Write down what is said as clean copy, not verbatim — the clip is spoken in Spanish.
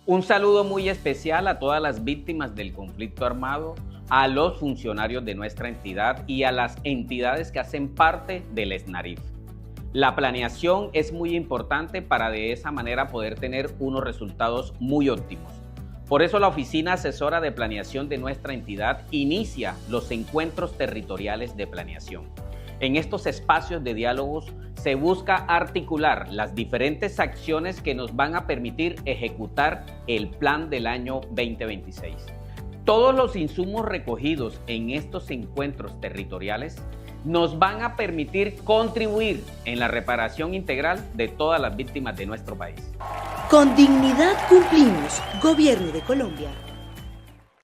Un saludo muy especial a todas las víctimas del conflicto armado, a los funcionarios de nuestra entidad y a las entidades que hacen parte del SNARIF. La planeación es muy importante para de esa manera poder tener unos resultados muy óptimos. Por eso la Oficina Asesora de Planeación de nuestra entidad inicia los encuentros territoriales de planeación. En estos espacios de diálogos se busca articular las diferentes acciones que nos van a permitir ejecutar el plan del año 2026. Todos los insumos recogidos en estos encuentros territoriales nos van a permitir contribuir en la reparación integral de todas las víctimas de nuestro país. Con dignidad cumplimos, Gobierno de Colombia.